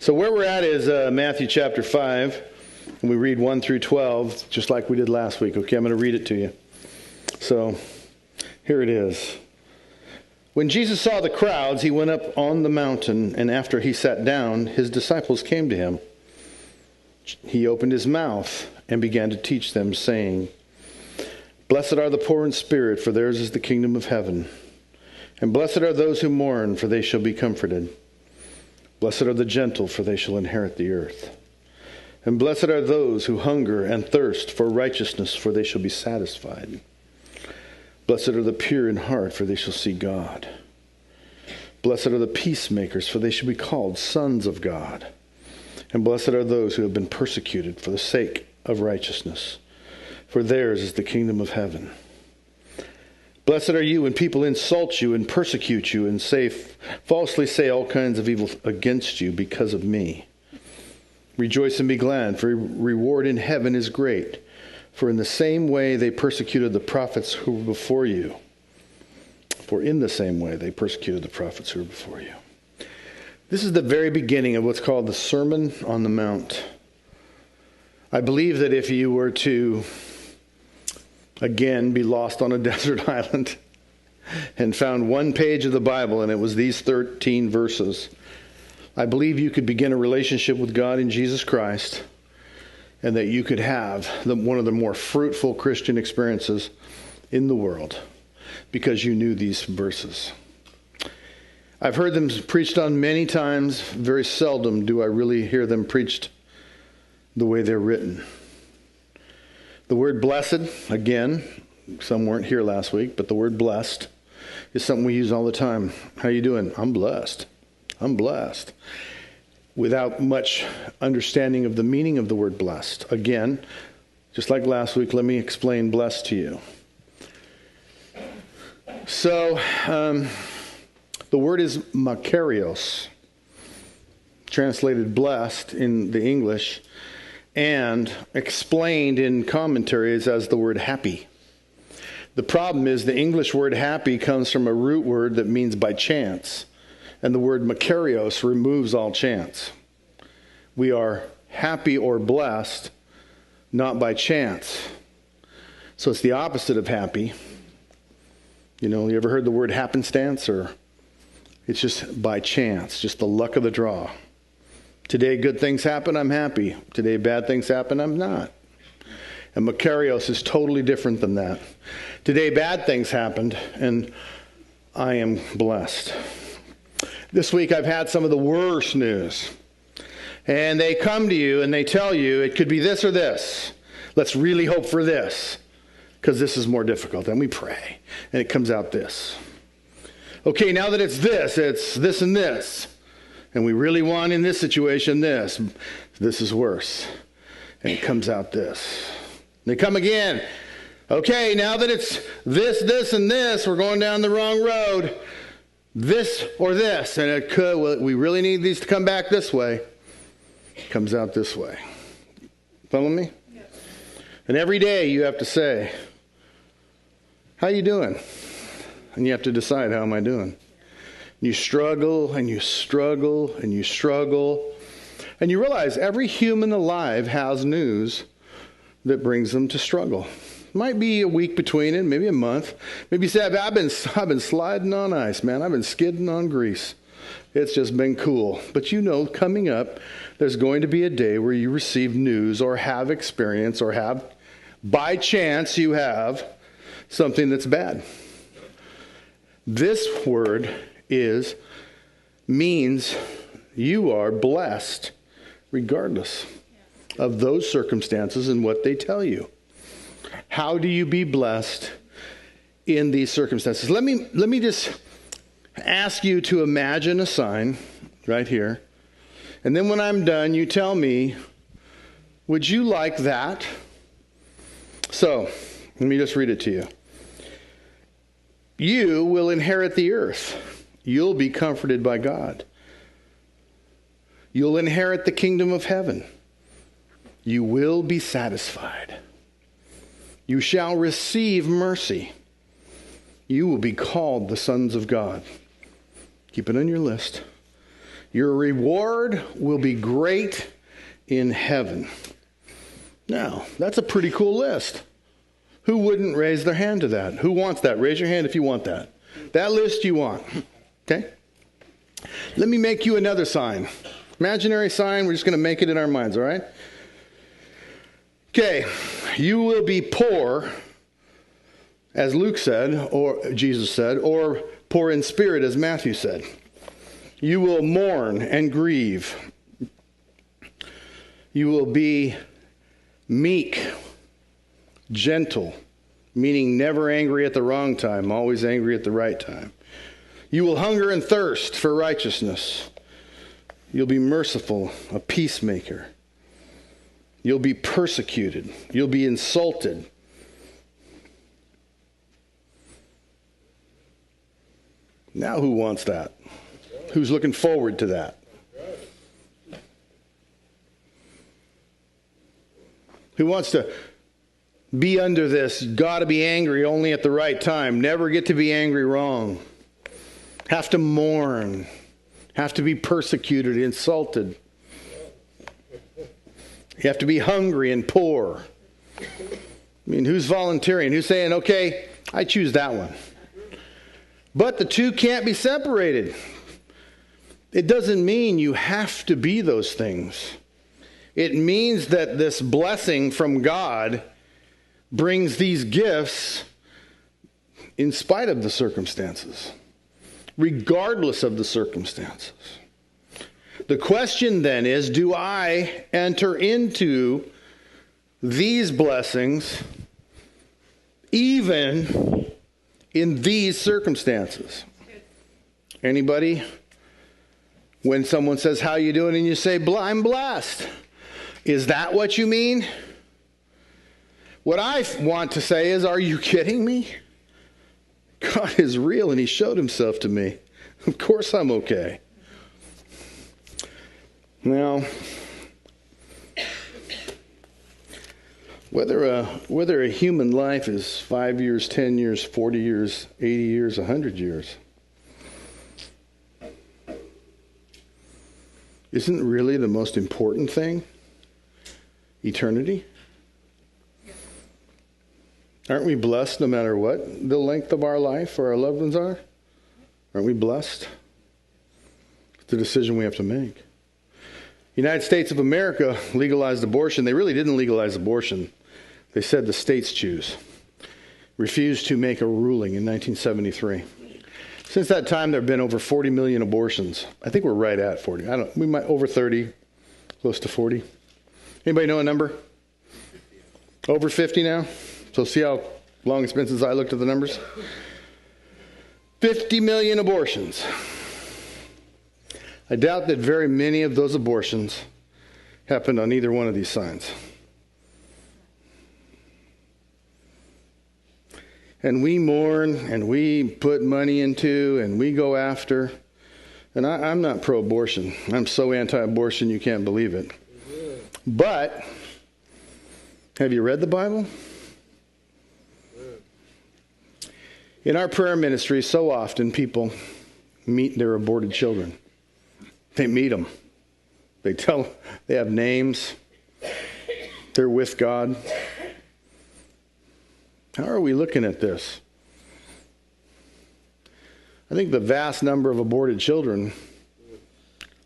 So where we're at is Matthew chapter 5, and we read 1 through 12, just like we did last week. Okay, I'm going to read it to you. So here it is. When Jesus saw the crowds, he went up on the mountain, and after he sat down, his disciples came to him. He opened his mouth and began to teach them, saying, "Blessed are the poor in spirit, for theirs is the kingdom of heaven. And blessed are those who mourn, for they shall be comforted. Blessed are the gentle, for they shall inherit the earth. And blessed are those who hunger and thirst for righteousness, for they shall be satisfied. Blessed are the pure in heart, for they shall see God. Blessed are the peacemakers, for they shall be called sons of God. And blessed are those who have been persecuted for the sake of righteousness, for theirs is the kingdom of heaven. Blessed are you when people insult you and persecute you and falsely say all kinds of evil against you because of me. Rejoice and be glad, for reward in heaven is great. For in the same way they persecuted the prophets who were before you. For in the same way they persecuted the prophets who were before you." This is the very beginning of what's called the Sermon on the Mount. I believe that if you were to, again, be lost on a desert island and found one page of the Bible and it was these 13 verses, I believe you could begin a relationship with God in Jesus Christ, and that you could have one of the more fruitful Christian experiences in the world because you knew these verses. I've heard them preached on many times. Very seldom do I really hear them preached the way they're written. The word blessed, again, some weren't here last week, but the word blessed is something we use all the time. How you doing? I'm blessed. I'm blessed. Without much understanding of the meaning of the word blessed. Again, just like last week, let me explain blessed to you. So, the word is Makarios, translated blessed in the English, and explained in commentaries as the word happy. The problem is the English word happy comes from a root word that means by chance. And the word Makarios removes all chance. We are happy or blessed, not by chance. So it's the opposite of happy. You know, you ever heard the word happenstance? Or it's just by chance, just the luck of the draw. Today good things happen, I'm happy. Today bad things happen, I'm not. And Makarios is totally different than that. Today bad things happened, and I am blessed. This week I've had some of the worst news. And they come to you and they tell you it could be this or this. Let's really hope for this, because this is more difficult. And we pray. And it comes out this. Okay, now that it's this and this. And we really want in this situation this. This is worse. And it comes out this. And they come again. Okay, now that it's this, and this, we're going down the wrong road. This or this, and it could, well, we really need these to come back this way. It comes out this way. Follow me? Yes. And every day you have to say, how you doing? And you have to decide, how am I doing? You struggle, and you struggle, and you struggle. And you realize every human alive has news that brings them to struggle. Might be a week between it, maybe a month. Maybe you say, I've been sliding on ice, man. I've been skidding on grease. It's just been cool. But you know, coming up, there's going to be a day where you receive news or have experience or have, by chance, you have something that's bad. This word means you are blessed regardless of those circumstances and what they tell you. How do you be blessed in these circumstances? Let me just ask you to imagine a sign right here. And then when I'm done, you tell me, would you like that? So, let me just read it to you. You will inherit the earth. You'll be comforted by God. You'll inherit the kingdom of heaven. You will be satisfied. You shall receive mercy. You will be called the sons of God. Keep it on your list. Your reward will be great in heaven. Now, that's a pretty cool list. Who wouldn't raise their hand to that? Who wants that? Raise your hand if you want that. That list you want. Okay? Let me make you another sign. Imaginary sign. We're just going to make it in our minds, all right? Okay. You will be poor, as Luke said, or Jesus said, or poor in spirit, as Matthew said. You will mourn and grieve. You will be meek, gentle, meaning never angry at the wrong time, always angry at the right time. You will hunger and thirst for righteousness. You'll be merciful, a peacemaker. You'll be persecuted. You'll be insulted. Now who wants that? Who's looking forward to that? Who wants to be under this, got to be angry only at the right time, never get to be angry wrong, have to mourn, have to be persecuted, insulted. You have to be hungry and poor. I mean, who's volunteering? Who's saying, okay, I choose that one? But the two can't be separated. It doesn't mean you have to be those things. It means that this blessing from God brings these gifts in spite of the circumstances, regardless of the circumstances. The question then is, do I enter into these blessings even in these circumstances? Anybody? When someone says, how you doing? And you say, I'm blessed. Is that what you mean? What I want to say is, are you kidding me? God is real and he showed himself to me. Of course I'm okay. Now, whether a human life is 5 years, 10 years, 40 years, 80 years, 100 years, isn't really the most important thing eternity? Aren't we blessed no matter what the length of our life or our loved ones are? Aren't we blessed? It's a decision we have to make. The United States of America legalized abortion. They really didn't legalize abortion. They said the states choose. Refused to make a ruling in 1973. Since that time, there have been over 40 million abortions. I think we're right at 40. We might over 30, close to 40. Anybody know a number? Over 50 now? So see how long it's been since I looked at the numbers? 50 million abortions. I doubt that very many of those abortions happened on either one of these signs. And we mourn, and we put money into, and we go after. And I'm not pro-abortion. I'm so anti-abortion you can't believe it. But, have you read the Bible? In our prayer ministry, so often people meet their aborted children. They meet them. They have names. They're with God. How are we looking at this? I think the vast number of aborted children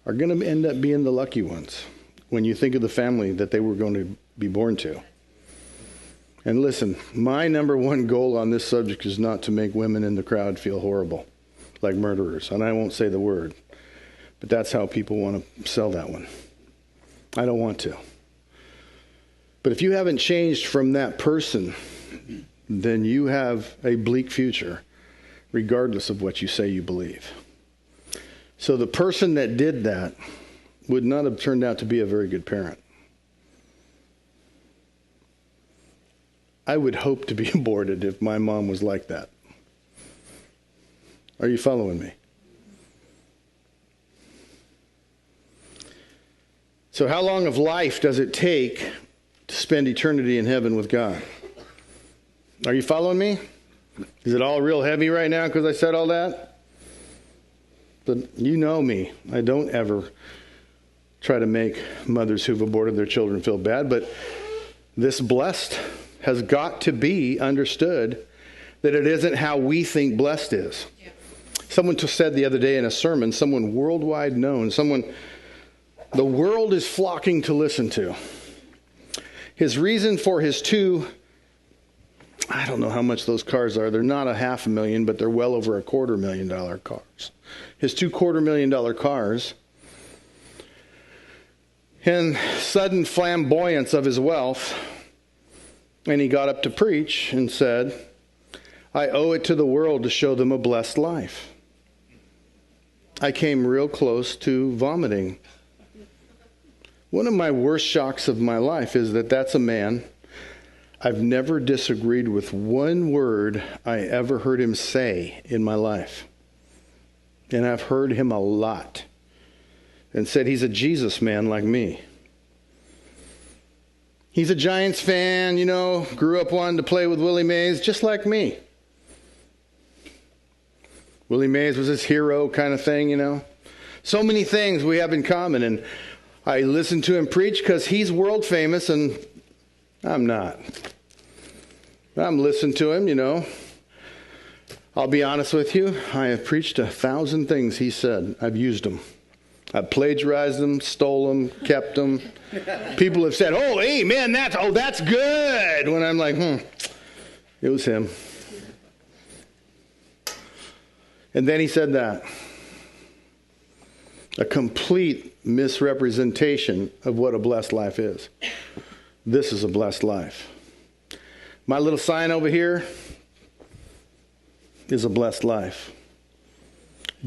are going to end up being the lucky ones when you think of the family that they were going to be born to. And listen, my number one goal on this subject is not to make women in the crowd feel horrible, like murderers. And I won't say the word, but that's how people want to sell that one. I don't want to. But if you haven't changed from that person, then you have a bleak future, regardless of what you say you believe. So the person that did that would not have turned out to be a very good parent. I would hope to be aborted if my mom was like that. Are you following me? So how long of life does it take to spend eternity in heaven with God? Are you following me? Is it all real heavy right now because I said all that? But you know me. I don't ever try to make mothers who've aborted their children feel bad. But this blessed has got to be understood, that it isn't how we think blessed is. Yeah. Someone said the other day in a sermon, someone worldwide known, someone the world is flocking to listen to. His reason for his I don't know how much those cars are. They're not $500,000, but they're well over $250,000 cars. His $250,000 cars, and sudden flamboyance of his wealth, and he got up to preach and said, I owe it to the world to show them a blessed life. I came real close to vomiting. One of my worst shocks of my life is that that's a man I've never disagreed with one word I ever heard him say in my life. And I've heard him a lot. And said he's a Jesus man like me. He's a Giants fan, grew up wanting to play with Willie Mays, just like me. Willie Mays was his hero kind of thing, So many things we have in common. And I listen to him preach because he's world famous and I'm not. I'm listening to him, I'll be honest with you. I have preached 1,000 things he said. I've used them. I've plagiarized them, stole them, kept them. People have said, oh, hey, man, that's good. When I'm like, it was him. And then he said that. A complete misrepresentation of what a blessed life is. This is a blessed life. My little sign over here is a blessed life.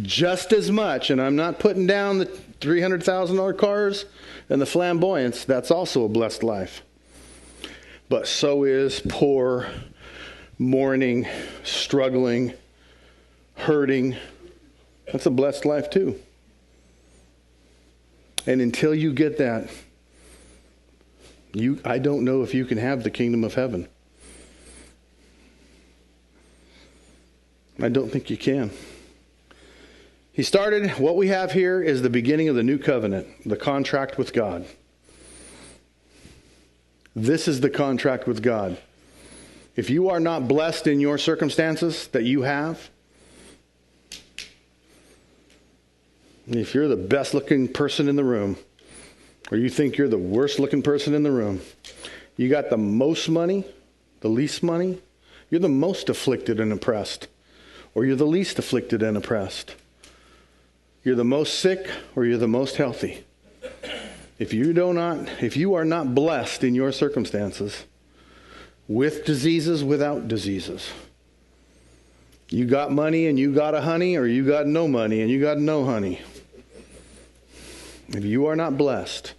Just as much, and I'm not putting down the $300,000 cars and the flamboyance, that's also a blessed life. But so is poor, mourning, struggling, hurting. That's a blessed life too. And until you get that, I don't know if you can have the kingdom of heaven. I don't think you can. He started, what we have here is the beginning of the new covenant, the contract with God. This is the contract with God. If you are not blessed in your circumstances that you have, if you're the best looking person in the room, or you think you're the worst looking person in the room, you got the most money, the least money, you're the most afflicted and oppressed, or you're the least afflicted and oppressed. You're the most sick, or you're the most healthy. If you are not blessed in your circumstances, with diseases, without diseases, you got money and you got a honey, or you got no money and you got no honey. If you are not blessed,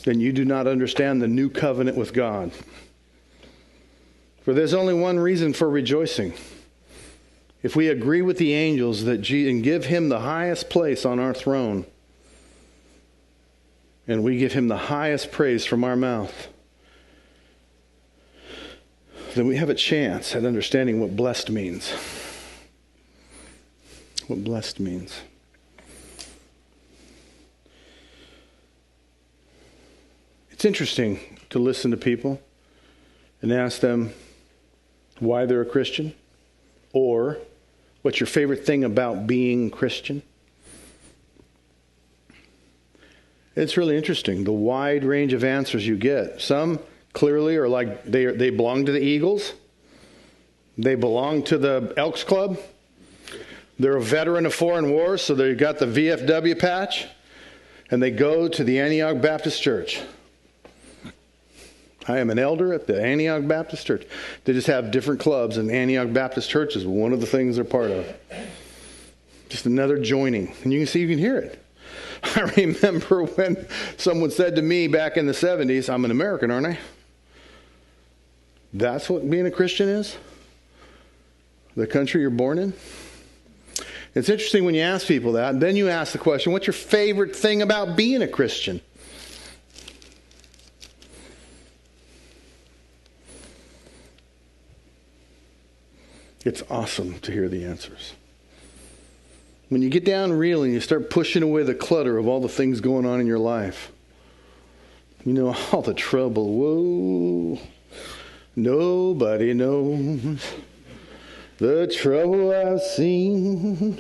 then you do not understand the new covenant with God. For there's only one reason for rejoicing. If we agree with the angels and give him the highest place on our throne, and we give him the highest praise from our mouth, then we have a chance at understanding what blessed means. What blessed means. It's interesting to listen to people and ask them why they're a Christian, or what's your favorite thing about being Christian. It's really interesting, the wide range of answers you get. Some clearly are like they belong to the Eagles. They belong to the Elks Club. They're a veteran of foreign wars, so they've got the VFW patch. And they go to the Antioch Baptist Church. I am an elder at the Antioch Baptist Church. They just have different clubs, and Antioch Baptist Church is one of the things they're part of. Just another joining. And you can hear it. I remember when someone said to me back in the 70s, I'm an American, aren't I? That's what being a Christian is? The country you're born in? It's interesting when you ask people that, and then you ask the question, what's your favorite thing about being a Christian? It's awesome to hear the answers. When you get down real and you start pushing away the clutter of all the things going on in your life, you know, all the trouble, whoa, nobody knows the trouble I've seen.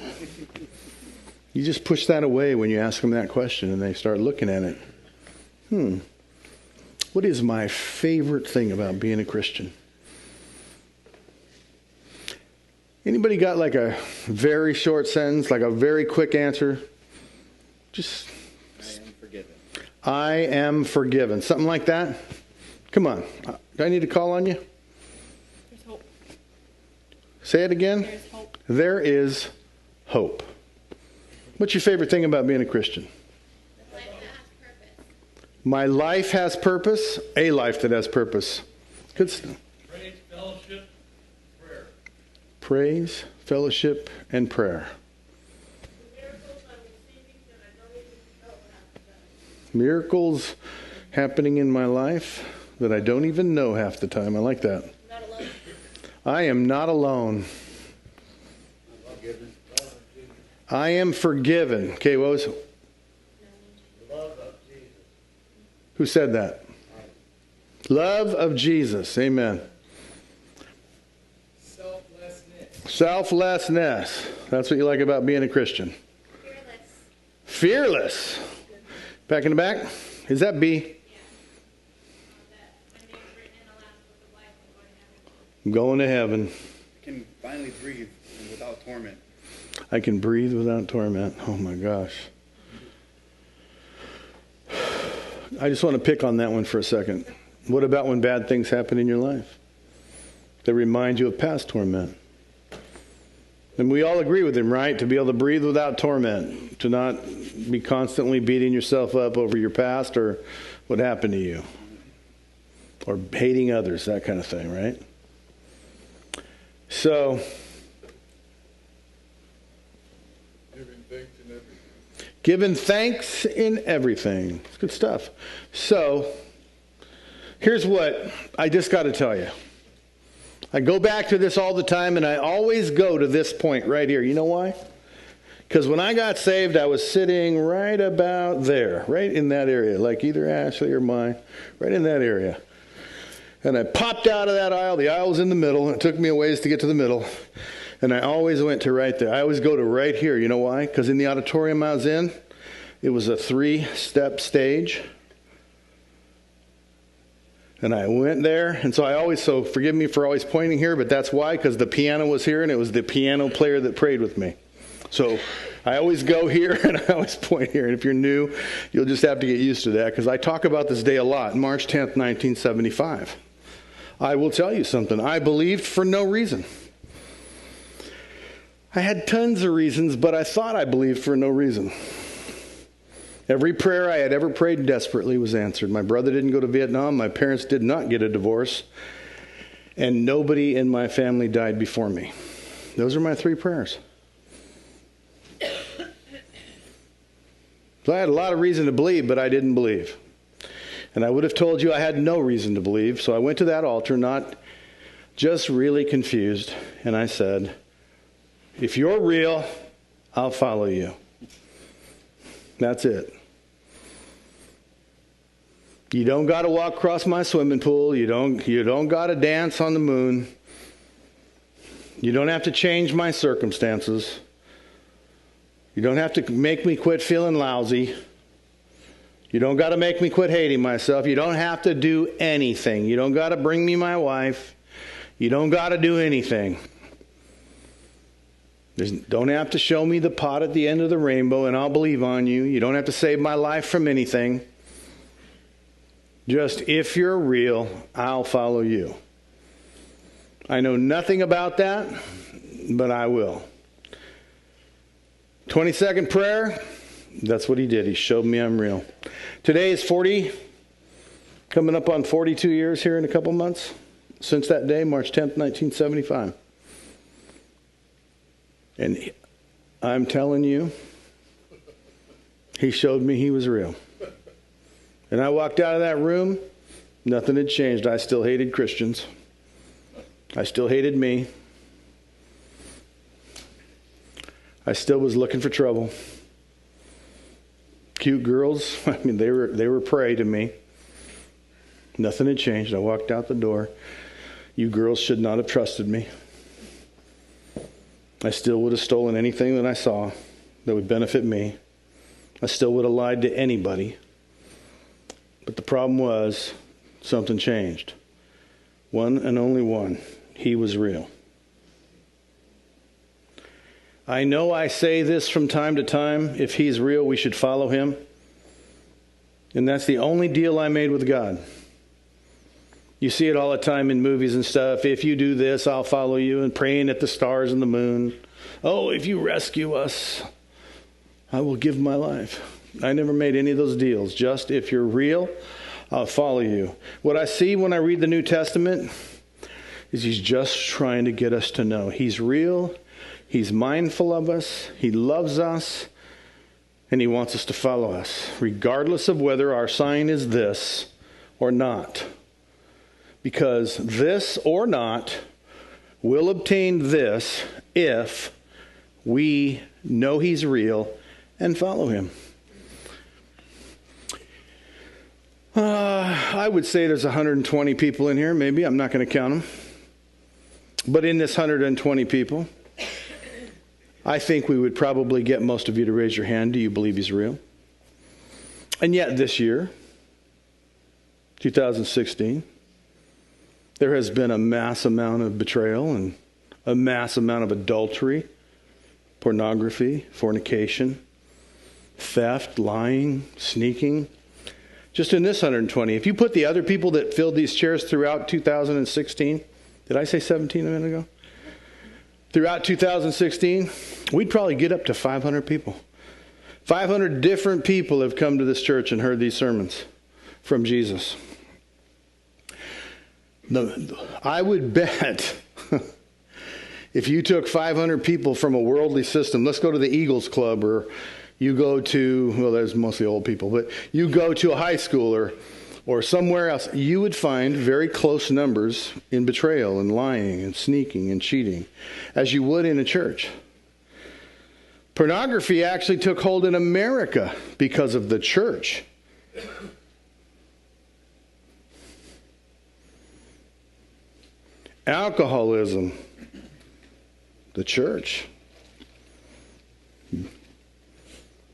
You just push that away when you ask them that question and they start looking at it. What is my favorite thing about being a Christian? Anybody got like a very short sentence, like a very quick answer? Just, I am forgiven. I am forgiven. Something like that? Come on. Do I need to call on you? There's hope. Say it again. There's hope. There is hope. What's your favorite thing about being a Christian? My life has purpose. A life that has purpose. Good stuff. Praise, fellowship, prayer. Praise, fellowship, and prayer. Miracles happening in my life that I don't even know half the time. I like that. Not alone. I am not alone. I am forgiven. Okay, what was? Love of Jesus. Who said that? Love of Jesus. Amen. Selflessness. Selflessness. That's what you like about being a Christian. Fearless. Back in the back. Is that B? I'm going to heaven. I can finally breathe without torment. I can breathe without torment. Oh my gosh. I just want to pick on that one for a second. What about when bad things happen in your life that remind you of past torment? And we all agree with him, right? To be able to breathe without torment, to not be constantly beating yourself up over your past or what happened to you, or hating others, that kind of thing, right? So, giving thanks in everything. It's good stuff. So, here's what I just got to tell you. I go back to this all the time, and I always go to this point right here. You know why? Because when I got saved, I was sitting right about there, right in that area, like either Ashley or mine, right in that area. And I popped out of that aisle. The aisle was in the middle, and it took me a ways to get to the middle. And I always went to right there. I always go to right here. You know why? Because in the auditorium I was in, it was a 3-step stage. And I went there, and so forgive me for always pointing here, but that's why, because the piano was here, and it was the piano player that prayed with me. So I always go here, and I always point here. And if you're new, you'll just have to get used to that, because I talk about this day a lot. March 10th, 1975. I will tell you something. I believed for no reason. I had tons of reasons, but I thought I believed for no reason. Every prayer I had ever prayed desperately was answered. My brother didn't go to Vietnam. My parents did not get a divorce. And nobody in my family died before me. Those are my 3 prayers. So I had a lot of reason to believe, but I didn't believe. And I would have told you I had no reason to believe. So I went to that altar, not just really confused. And I said, if you're real, I'll follow you. That's it. You don't got to walk across my swimming pool. You don't got to dance on the moon. You don't have to change my circumstances. You don't have to make me quit feeling lousy. You don't got to make me quit hating myself. You don't have to do anything. You don't got to bring me my wife. You don't got to do anything. Don't have to show me the pot at the end of the rainbow and I'll believe on you. You don't have to save my life from anything. Just if you're real, I'll follow you. I know nothing about that, but I will. 22nd prayer, that's what he did. He showed me I'm real. Today is coming up on 42 years here in a couple months. Since that day, March 10th, 1975. And I'm telling you, he showed me he was real. And I walked out of that room, nothing had changed. I still hated Christians. I still hated me. I still was looking for trouble. Cute girls, I mean, they were prey to me. Nothing had changed. I walked out the door. You girls should not have trusted me. I still would have stolen anything that I saw that would benefit me. I still would have lied to anybody. But the problem was, something changed. One and only one. He was real. I know I say this from time to time. If he's real, we should follow him. And that's the only deal I made with God. You see it all the time in movies and stuff. If you do this, I'll follow you. And praying at the stars and the moon. Oh, if you rescue us, I will give my life. I never made any of those deals. Just if you're real, I'll follow you. What I see when I read the New Testament is he's just trying to get us to know he's real. He's mindful of us. He loves us. And he wants us to follow us, regardless of whether our sign is this or not. Because this or not will obtain this if we know he's real and follow him. I would say there's 120 people in here, maybe. I'm not going to count them. But in this 120 people, I think we would probably get most of you to raise your hand. Do you believe he's real? And yet this year, 2016, there has been a mass amount of betrayal and a mass amount of adultery, pornography, fornication, theft, lying, sneaking. Just in this 120. If you put the other people that filled these chairs throughout 2016, did I say 17 a minute ago? Throughout 2016, we'd probably get up to 500 people. 500 different people have come to this church and heard these sermons from Jesus. I would bet if you took 500 people from a worldly system, let's go to the Eagles Club, or you go to, well, there's mostly old people, but you go to a high school or somewhere else, you would find very close numbers in betrayal and lying and sneaking and cheating, as you would in a church. Pornography actually took hold in America because of the church. Alcoholism, the church.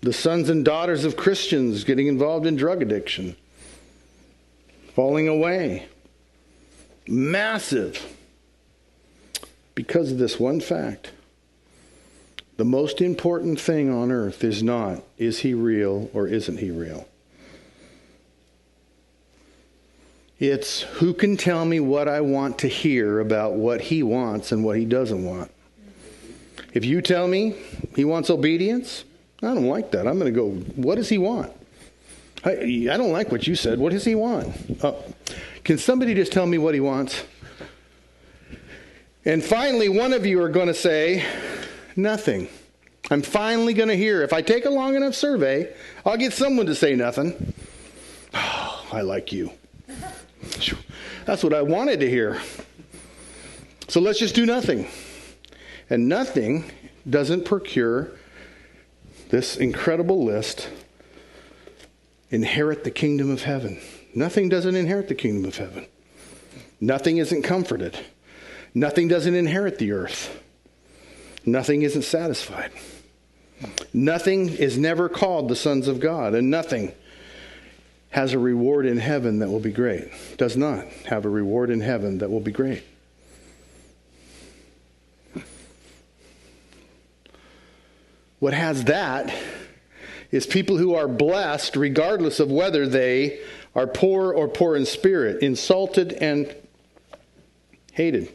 The sons and daughters of Christians getting involved in drug addiction. Falling away. Massive. Because of this one fact. The most important thing on earth is not, is he real or isn't he real? It's who can tell me what I want to hear about what he wants and what he doesn't want. If you tell me he wants obedience, I don't like that. I'm going to go, what does he want? I don't like what you said. What does he want? Can somebody just tell me what he wants? And finally, one of you are going to say, nothing. I'm finally going to hear. If I take a long enough survey, I'll get someone to say nothing. Oh, I like you. That's what I wanted to hear. So let's just do nothing. And nothing doesn't procure this incredible list. Inherit the kingdom of heaven. Nothing doesn't inherit the kingdom of heaven. Nothing isn't comforted. Nothing doesn't inherit the earth. Nothing isn't satisfied. Nothing is never called the sons of God, and nothing has a reward in heaven that will be great. Does not have a reward in heaven that will be great. What has that is people who are blessed regardless of whether they are poor or poor in spirit, insulted and hated.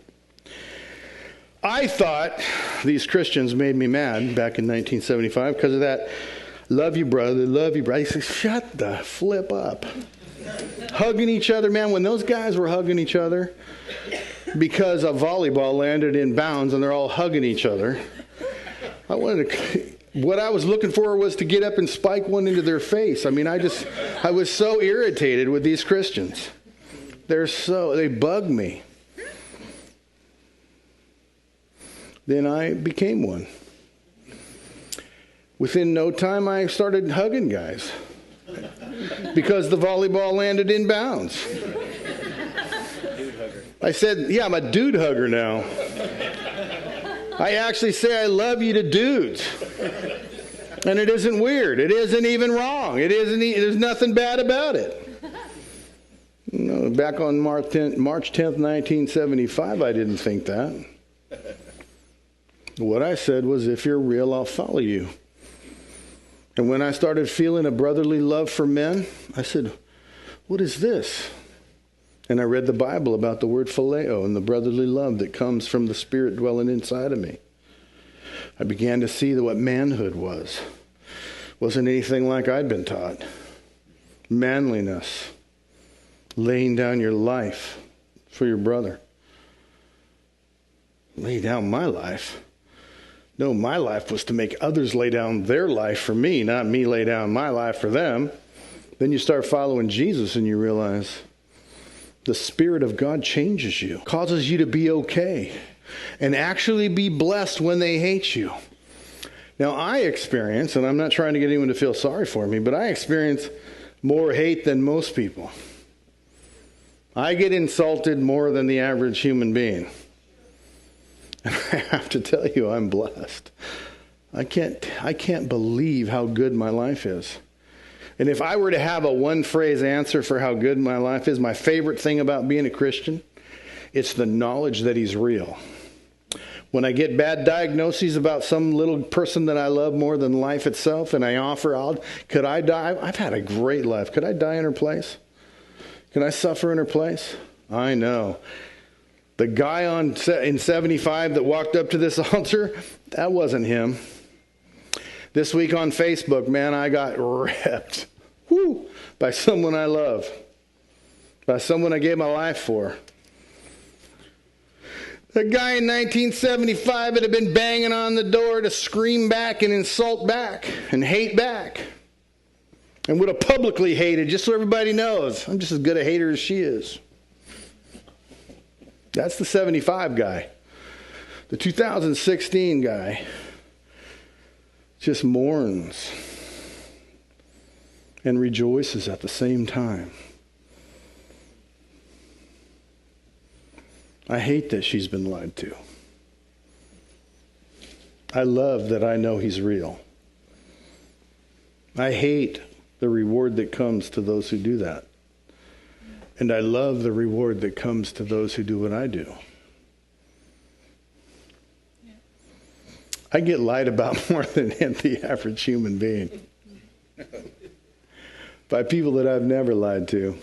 I thought these Christians made me mad back in 1975 because of that, love you brother, love you brother. I said, shut the flip up. Hugging each other, man, when those guys were hugging each other because a volleyball landed in bounds and they're all hugging each other, what I was looking for was to get up and spike one into their face. I mean, I was so irritated with these Christians. They bug me. Then I became one. Within no time, I started hugging guys because the volleyball landed in bounds. Dude hugger. I said, yeah, I'm a dude hugger now. I actually say I love you to dudes. And it isn't weird. It isn't even wrong. There's nothing bad about it. No, back on March 10th, 1975, I didn't think that. What I said was, if you're real, I'll follow you. And when I started feeling a brotherly love for men, I said, what is this? And I read the Bible about the word phileo and the brotherly love that comes from the Spirit dwelling inside of me. I began to see what manhood was. Wasn't anything like I'd been taught. Manliness. Laying down your life for your brother. Lay down my life? No, my life was to make others lay down their life for me, not me lay down my life for them. Then you start following Jesus and you realize the Spirit of God changes you, causes you to be okay, and actually be blessed when they hate you. Now, I experience, and I'm not trying to get anyone to feel sorry for me, but I experience more hate than most people. I get insulted more than the average human being. And I have to tell you, I'm blessed. I can't believe how good my life is. And if I were to have a one-phrase answer for how good my life is, my favorite thing about being a Christian, it's the knowledge that he's real. When I get bad diagnoses about some little person that I love more than life itself, and I offer, could I die? I've had a great life. Could I die in her place? Can I suffer in her place? I know. The guy in 75 that walked up to this altar, that wasn't him. This week on Facebook, man, I got ripped. Woo, by someone I love. By someone I gave my life for. The guy in 1975 that had been banging on the door to scream back and insult back and hate back. And would have publicly hated, just so everybody knows, I'm just as good a hater as she is. That's the 75 guy. The 2016 guy just mourns and rejoices at the same time. I hate that she's been lied to. I love that I know he's real. I hate the reward that comes to those who do that. And I love the reward that comes to those who do what I do. Yeah. I get lied about more than the average human being. By people that I've never lied to.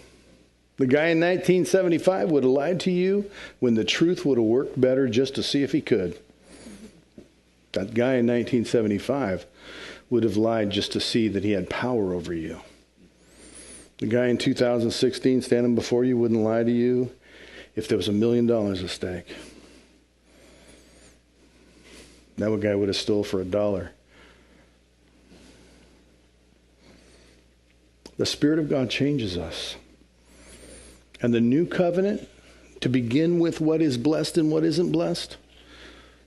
The guy in 1975 would have lied to you when the truth would have worked better just to see if he could. That guy in 1975 would have lied just to see that he had power over you. The guy in 2016 standing before you wouldn't lie to you if there was $1 million at stake. That guy would have stole for $1. The Spirit of God changes us. And the new covenant, to begin with what is blessed and what isn't blessed,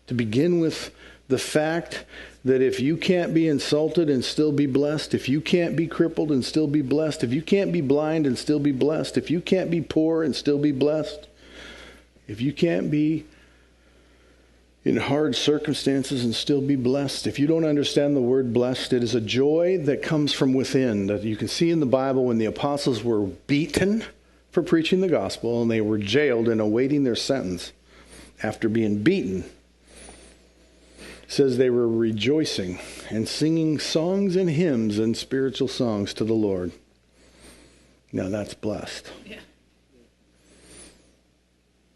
to begin with the fact that if you can't be insulted and still be blessed, if you can't be crippled and still be blessed, if you can't be blind and still be blessed, if you can't be poor and still be blessed, if you can't be in hard circumstances and still be blessed, if you don't understand the word blessed, it is a joy that comes from within, that you can see in the Bible when the apostles were beaten for preaching the gospel and they were jailed and awaiting their sentence after being beaten. It says they were rejoicing and singing songs and hymns and spiritual songs to the Lord. Now that's blessed. Yeah.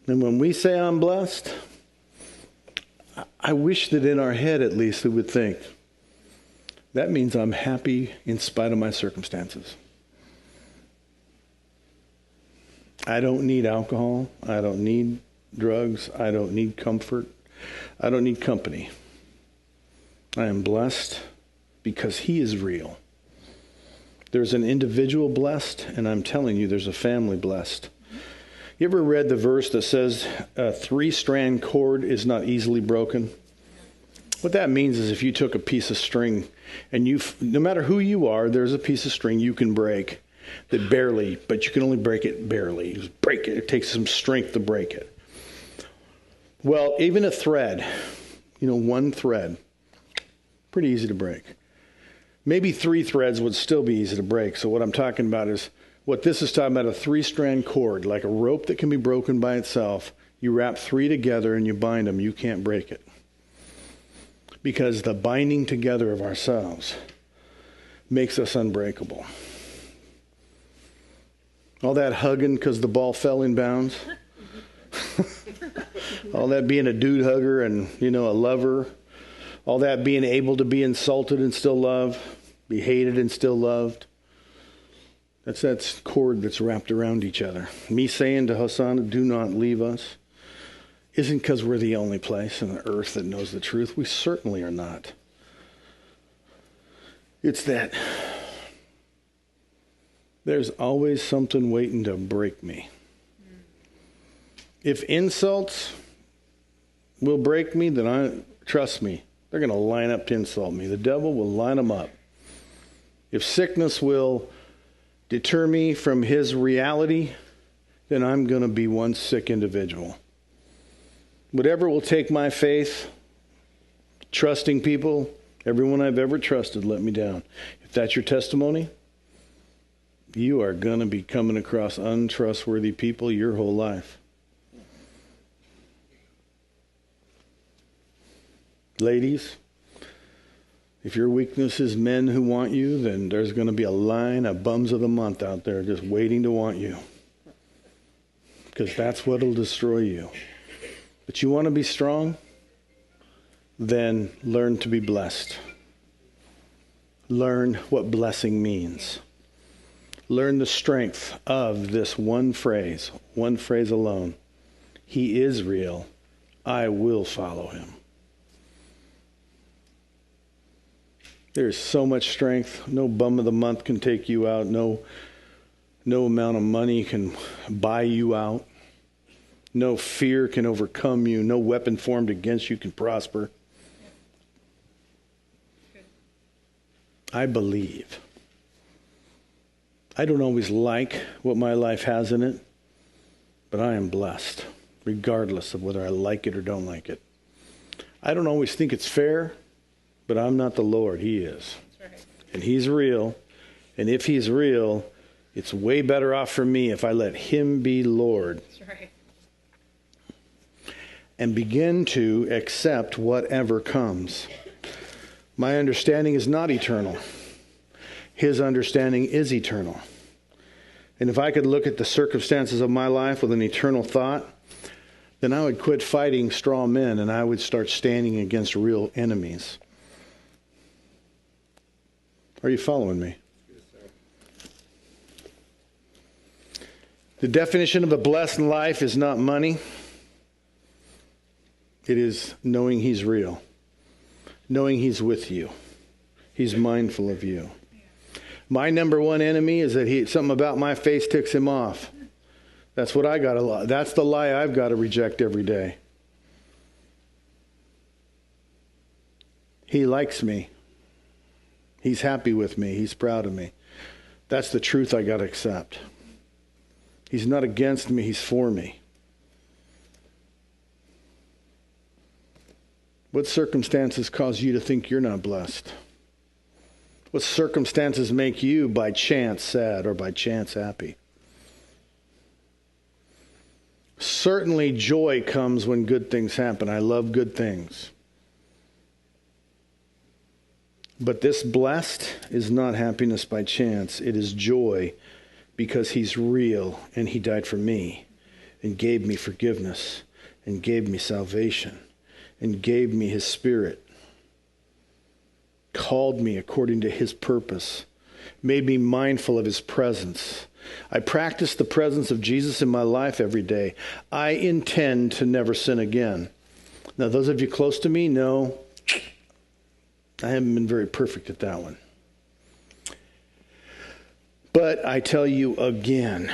And when we say I'm blessed, I wish that in our head at least we would think, that means I'm happy in spite of my circumstances. I don't need alcohol. I don't need drugs. I don't need comfort. I don't need company. I am blessed because He is real. There's an individual blessed, and I'm telling you, there's a family blessed. You ever read the verse that says a 3-strand cord is not easily broken? What that means is if you took a piece of string and no matter who you are, there's a piece of string you can break that barely, but you can only break it barely. You just break it. It takes some strength to break it. Well, even a thread, one thread, pretty easy to break. Maybe 3 threads would still be easy to break. So what I'm talking about is, what this is talking about, a 3-strand cord, like a rope that can be broken by itself. You wrap 3 together and you bind them. You can't break it. Because the binding together of ourselves makes us unbreakable. All that hugging because the ball fell in bounds. All that being a dude hugger and, a lover. All that being able to be insulted and still loved. Be hated and still loved. That's that cord that's wrapped around each other. Me saying to Hosanna, do not leave us, isn't because we're the only place on the earth that knows the truth. We certainly are not. It's that there's always something waiting to break me. If insults will break me, then trust me, they're going to line up to insult me. The devil will line them up. If sickness will deter me from his reality, then I'm going to be one sick individual. Whatever will take my faith, trusting people, everyone I've ever trusted let me down. If that's your testimony, you are going to be coming across untrustworthy people your whole life. Ladies, if your weakness is men who want you, then there's going to be a line of bums of the month out there just waiting to want you. Because that's what will destroy you. But you want to be strong? Then learn to be blessed. Learn what blessing means. Learn the strength of this one phrase alone. He is real. I will follow him. There's so much strength. No bum of the month can take you out. No amount of money can buy you out. No fear can overcome you. No weapon formed against you can prosper. I believe. I don't always like what my life has in it, but I am blessed, regardless of whether I like it or don't like it. I don't always think it's fair, but I'm not the Lord. He is. That's right. And he's real. And if he's real, it's way better off for me if I let him be Lord. That's right. And begin to accept whatever comes. My understanding is not eternal. His understanding is eternal. And if I could look at the circumstances of my life with an eternal thought, then I would quit fighting straw men and I would start standing against real enemies. Are you following me? Yes, sir. The definition of a blessed life is not money. It is knowing he's real. Knowing he's with you. He's mindful of you. My number one enemy is that something about my face ticks him off. That's what I got to. That's the lie I've got to reject every day. He likes me. He's happy with me. He's proud of me. That's the truth I got to accept. He's not against me. He's for me. What circumstances cause you to think you're not blessed? What circumstances make you by chance sad or by chance happy? Certainly joy comes when good things happen. I love good things. But this blessed is not happiness by chance. It is joy because he's real and he died for me and gave me forgiveness and gave me salvation and gave me his spirit, called me according to his purpose, made me mindful of his presence. I practice the presence of Jesus in my life every day. I intend to never sin again. Now, those of you close to me know I haven't been very perfect at that one. But I tell you again,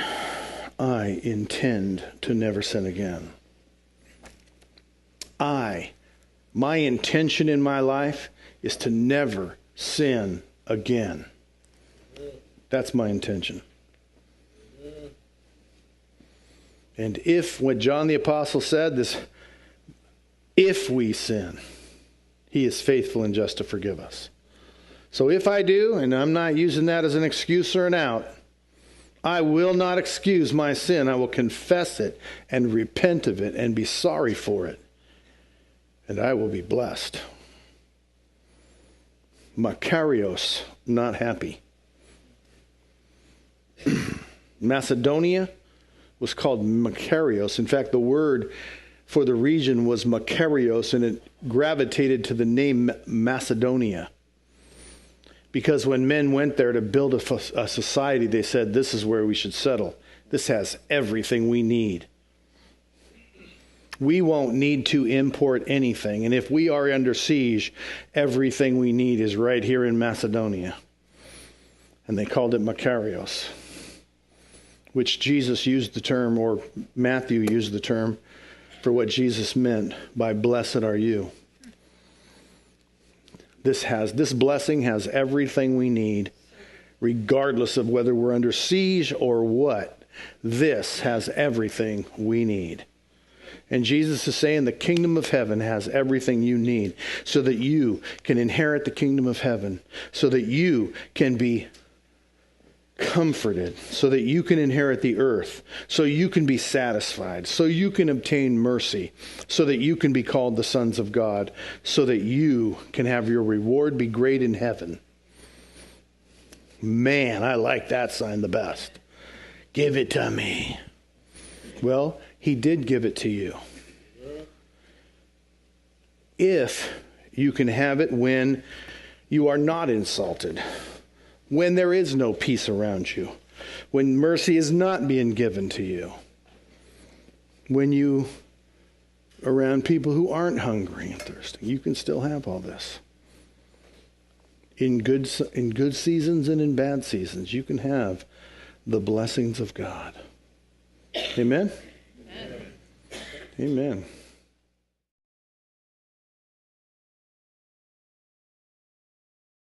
I intend to never sin again. I My intention in my life is to never sin again. That's my intention. And if, what John the Apostle said, this, if we sin, he is faithful and just to forgive us. So if I do, and I'm not using that as an excuse or an out, I will not excuse my sin. I will confess it and repent of it and be sorry for it. And I will be blessed. Makarios, not happy. Macedonia was called Makarios. In fact, the word for the region was Makarios, and it gravitated to the name Macedonia. Because when men went there to build a society, they said, this is where we should settle. This has everything we need. We won't need to import anything. And if we are under siege, everything we need is right here in Macedonia. And they called it Makarios, which Jesus used the term, or Matthew used the term, for what Jesus meant by blessed are you. This blessing has everything we need, regardless of whether we're under siege or what. This has everything we need. And Jesus is saying the kingdom of heaven has everything you need so that you can inherit the kingdom of heaven, so that you can be comforted, so that you can inherit the earth, so you can be satisfied, so you can obtain mercy, so that you can be called the sons of God, so that you can have your reward be great in heaven. Man, I like that sign the best. Give it to me. Well, he did give it to you. If you can have it when you are not insulted, when there is no peace around you, when mercy is not being given to you, when you are around people who aren't hungry and thirsty, you can still have all this. In good seasons and in bad seasons, you can have the blessings of God. Amen? Amen. Amen.